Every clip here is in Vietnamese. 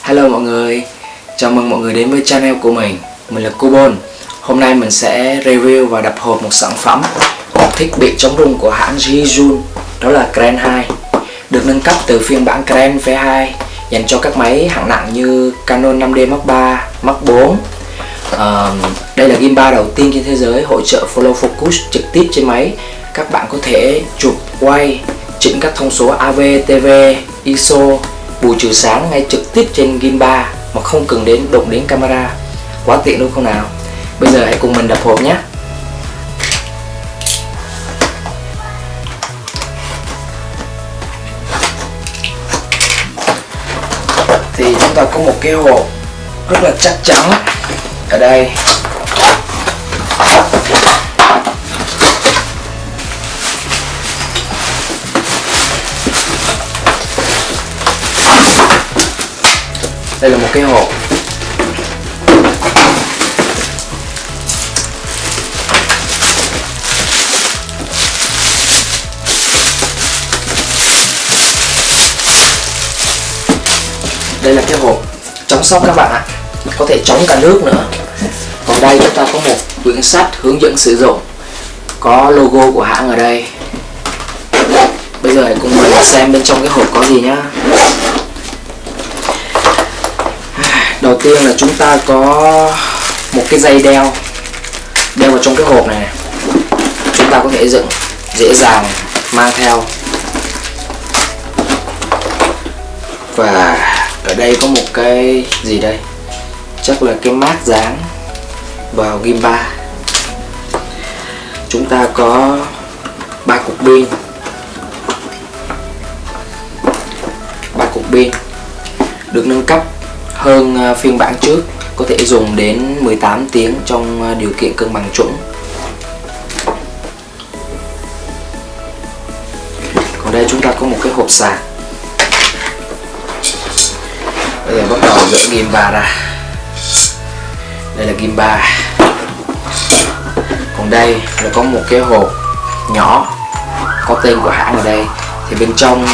Hello mọi người, chào mừng mọi người đến với channel của mình. Mình là Cubon. Hôm nay mình sẽ review và đập hộp một sản phẩm, một thiết bị chống rung của hãng Zhiyun, đó là Kren 2. Được nâng cấp từ phiên bản Kren V2 dành cho các máy hạng nặng như Canon 5D Mark III, Mark IV. Đây là gimbal đầu tiên trên thế giới hỗ trợ follow focus trực tiếp trên máy. Các bạn có thể chụp, quay, chỉnh các thông số AV, TV, ISO, bù trừ sáng ngay trực tiếp trên gimbal mà không cần đụng đến camera. Quá tiện đúng không nào? Bây giờ hãy cùng mình đập hộp nhé. Thì chúng ta có một cái hộp rất là chắc chắn ở đây. Đây là một cái hộp. Đây là cái hộp chống sốc các bạn ạ. Có thể chống cả nước nữa. Còn đây chúng ta có một quyển sách hướng dẫn sử dụng, có logo của hãng ở đây. Bây giờ hãy cùng mình xem bên trong cái hộp có gì nhá. Đầu tiên là chúng ta có một cái dây đeo vào trong cái hộp này. Chúng ta có thể dễ dàng mang theo. Và ở đây có một cái gì đây? Chắc là cái mác dán vào gimbal. Chúng ta có 3 cục pin. 3 cục pin được nâng cấp hơn phiên bản trước, có thể dùng đến 18 tiếng trong điều kiện cân bằng chuẩn. Còn đây chúng ta có một cái hộp sạc. Bây giờ bắt đầu gỡ gimbal ra. Đây là gimbal. Còn đây là có một cái hộp nhỏ có tên của hãng ở đây. Thì bên trong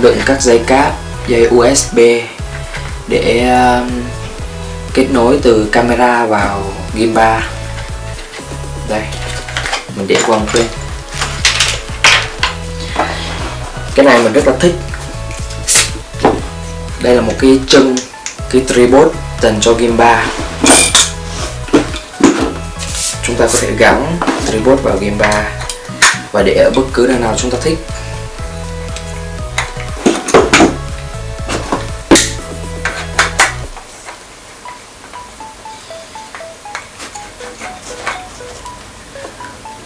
đựng các dây cáp, dây USB để kết nối từ camera vào gimbal. Đây, mình để qua một bên. Cái này mình rất là thích. Đây là một cái chân, cái tripod dành cho gimbal. Chúng ta có thể gắn tripod vào gimbal và để ở bất cứ nơi nào chúng ta thích.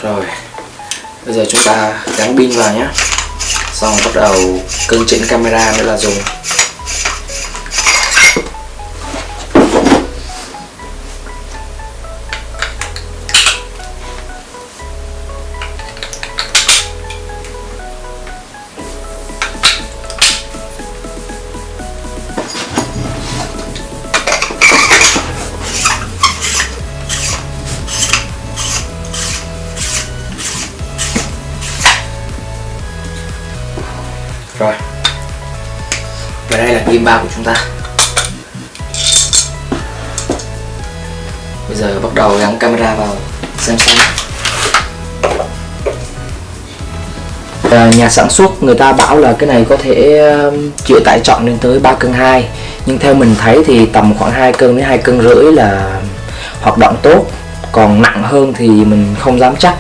Rồi, bây giờ chúng ta gắn pin vào nhé. Xong bắt đầu cân chỉnh camera nữa là dùng. Rồi, và đây là gimbal của chúng ta. Bây giờ bắt đầu gắn camera vào xem. Nhà sản xuất người ta bảo là cái này có thể chịu tải trọng lên tới 3,2 cân, nhưng theo mình thấy thì tầm khoảng 2 cân đến 2,5 cân là hoạt động tốt. Còn nặng hơn thì mình không dám chắc.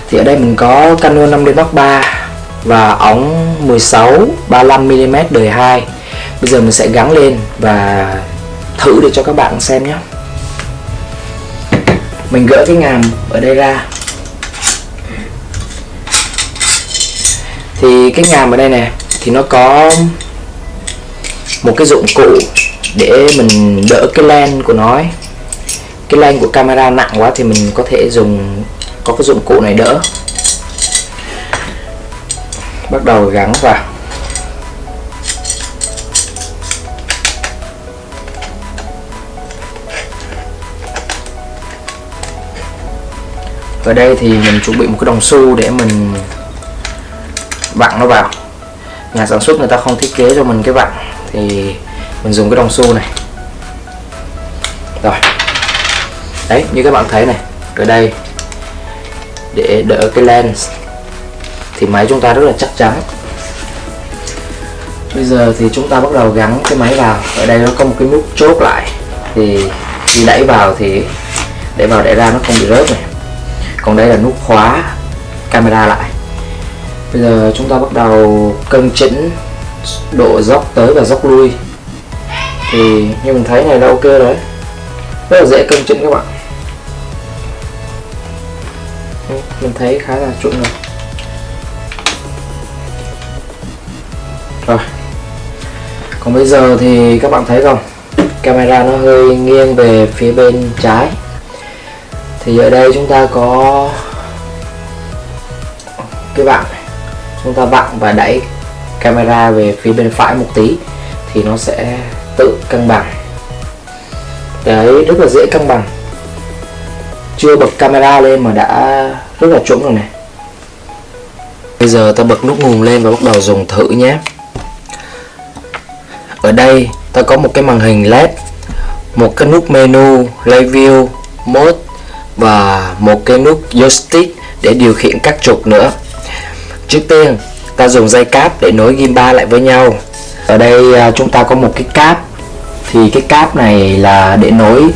Thì ở đây mình có Canon 5D Mark III và ống 16-35mm đời 2. Bây giờ mình sẽ gắn lên và thử để cho các bạn xem nhé. Mình gỡ cái ngàm ở đây ra. Thì cái ngàm ở đây này thì nó có một cái dụng cụ để mình đỡ cái lens của nó ấy. Cái lens của camera nặng quá thì mình có thể có cái dụng cụ này đỡ. Bắt đầu gắn vào. Ở đây thì mình chuẩn bị một cái đồng xu để mình vặn nó vào. nhà sản xuất người ta không thiết kế cho mình cái vặn thì mình dùng cái đồng xu này. Rồi đấy, như các bạn thấy này, ở đây để đỡ cái lens thì máy chúng ta rất là chắc chắn. Bây giờ thì chúng ta bắt đầu gắn cái máy vào. Ở đây nó có một cái nút chốt lại, thì khi đẩy vào thì đẩy vào đẩy ra nó không bị rớt này. Còn đây là nút khóa camera lại. Bây giờ chúng ta bắt đầu cân chỉnh độ dốc tới và dốc lui. Thì như mình thấy này là ok đấy, rất là dễ cân chỉnh các bạn. Mình thấy khá là chuẩn rồi. Rồi, còn bây giờ thì các bạn thấy không, camera nó hơi nghiêng về phía bên trái. Thì ở đây chúng ta có cái vặn, chúng ta vặn và đẩy camera về phía bên phải một tí thì nó sẽ tự cân bằng. Đấy, rất là dễ cân bằng. Chưa bật camera lên mà đã rất là chuẩn rồi này. Bây giờ ta bật nút nguồn lên và bắt đầu dùng thử nhé. Ở đây ta có một cái màn hình LED, một cái nút menu Review Mode và một cái nút joystick để điều khiển các trục nữa. Trước tiên ta dùng dây cáp để nối gimbal lại với nhau. Ở đây chúng ta có một cái cáp, thì cái cáp này là để nối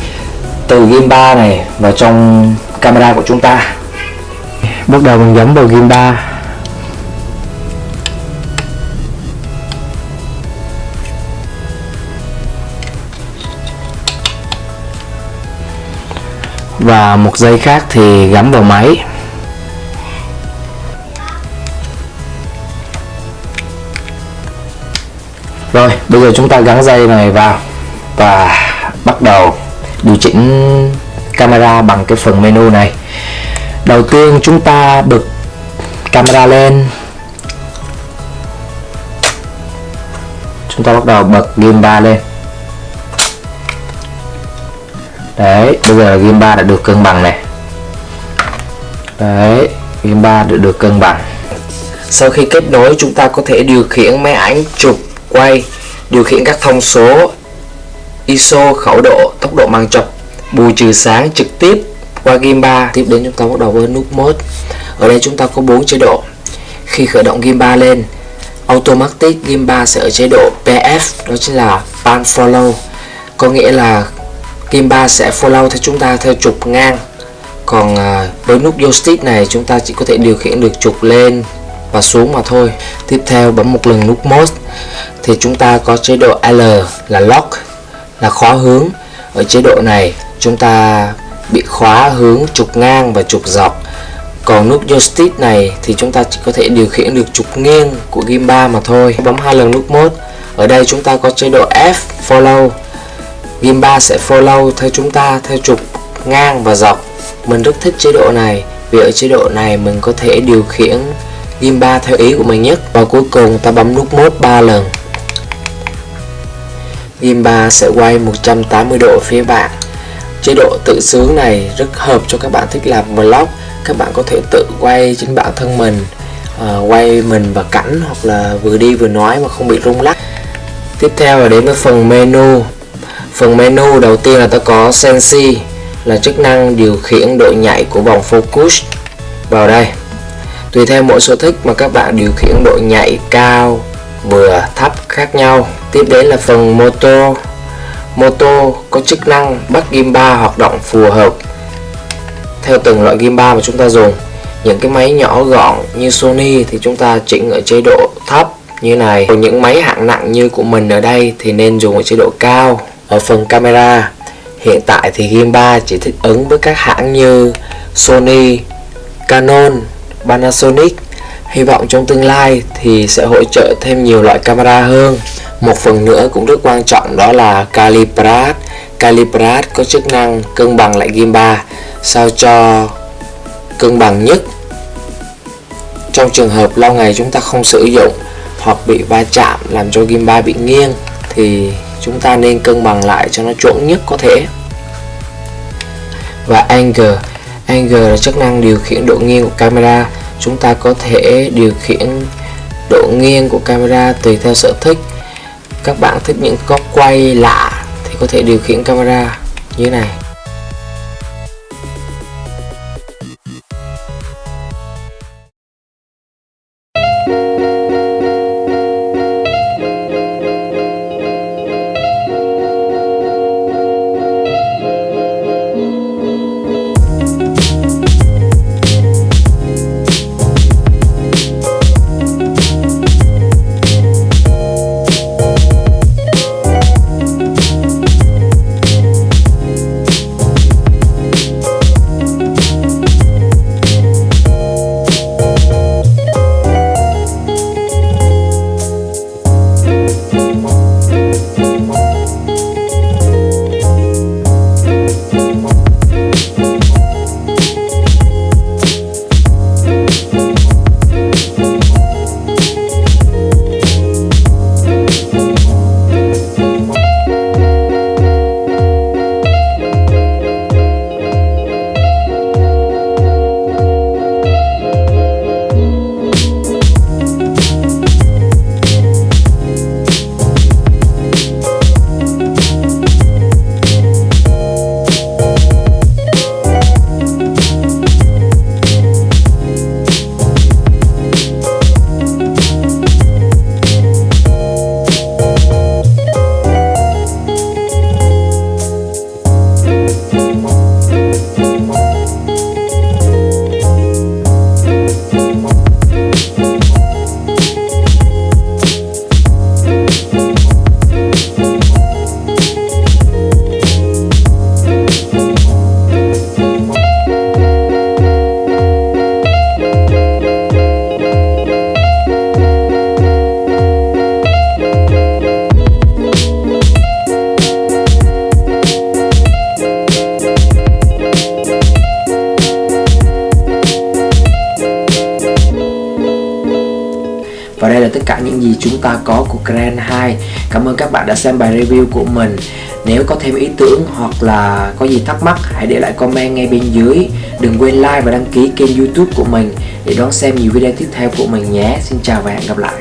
từ gimbal này vào trong camera của chúng ta. Bắt đầu mình gắn vào gimbal. Và một dây khác thì gắn vào máy. Rồi, bây giờ chúng ta gắn dây này vào và bắt đầu điều chỉnh camera bằng cái phần menu này. Đầu tiên chúng ta bật camera lên. Chúng ta bắt đầu bật gimbal lên. Đấy, bây giờ gimbal đã được cân bằng này. Đấy, gimbal đã được cân bằng. Sau khi kết nối, chúng ta có thể điều khiển máy ảnh, chụp, quay, điều khiển các thông số ISO, khẩu độ, tốc độ màn chụp, bù trừ sáng trực tiếp qua gimbal. Tiếp đến chúng ta bắt đầu với nút mode. Ở đây chúng ta có 4 chế độ. Khi khởi động gimbal lên, automatic gimbal sẽ ở chế độ PF, đó chính là pan follow, có nghĩa là gimbal sẽ follow theo chúng ta theo trục ngang. Còn với nút joystick này chúng ta chỉ có thể điều khiển được trục lên và xuống mà thôi. Tiếp theo bấm một lần nút mode thì chúng ta có chế độ L là lock, là khóa hướng. Ở chế độ này chúng ta bị khóa hướng trục ngang và trục dọc. Còn nút joystick này thì chúng ta chỉ có thể điều khiển được trục nghiêng của gimbal mà thôi. Bấm 2 lần nút mode. Ở đây chúng ta có chế độ F follow, gimbal sẽ follow theo chúng ta theo trục ngang và dọc. Mình rất thích chế độ này vì ở chế độ này mình có thể điều khiển gimbal theo ý của mình nhất. Và cuối cùng ta bấm nút mode 3 lần. Gimbal sẽ quay 180 độ phía bạn. Chế độ tự sướng này rất hợp cho các bạn thích làm vlog. Các bạn có thể tự quay chính bản thân mình, quay mình và cảnh, hoặc là vừa đi vừa nói mà không bị rung lắc. Tiếp theo là đến với phần menu. Phần menu đầu tiên là ta có Sensi, là chức năng điều khiển độ nhạy của vòng focus. Vào đây, tùy theo mỗi sở thích mà các bạn điều khiển độ nhạy cao, vừa, thấp khác nhau. Tiếp đến là phần Moto. Moto có chức năng bắt gimbal hoạt động phù hợp theo từng loại gimbal mà chúng ta dùng. Những cái máy nhỏ gọn như Sony thì chúng ta chỉnh ở chế độ thấp như này. Còn những máy hạng nặng như của mình ở đây thì nên dùng ở chế độ cao. Ở phần camera, hiện tại thì gimbal chỉ thích ứng với các hãng như Sony, Canon, Panasonic. Hy vọng trong tương lai thì sẽ hỗ trợ thêm nhiều loại camera hơn. Một phần nữa cũng rất quan trọng đó là Calibrat. Calibrat có chức năng cân bằng lại gimbal sao cho cân bằng nhất. Trong trường hợp lâu ngày chúng ta không sử dụng hoặc bị va chạm làm cho gimbal bị nghiêng thì chúng ta nên cân bằng lại cho nó chuẩn nhất có thể. Và Angle. Angle là chức năng điều khiển độ nghiêng của camera. Chúng ta có thể điều khiển độ nghiêng của camera tùy theo sở thích. Các bạn thích những góc quay lạ thì có thể điều khiển camera như thế này. Và đây là tất cả những gì chúng ta có của Grand 2. Cảm ơn các bạn đã xem bài review của mình. Nếu có thêm ý tưởng hoặc là có gì thắc mắc, hãy để lại comment ngay bên dưới. Đừng quên like và đăng ký kênh YouTube của mình để đón xem nhiều video tiếp theo của mình nhé. Xin chào và hẹn gặp lại.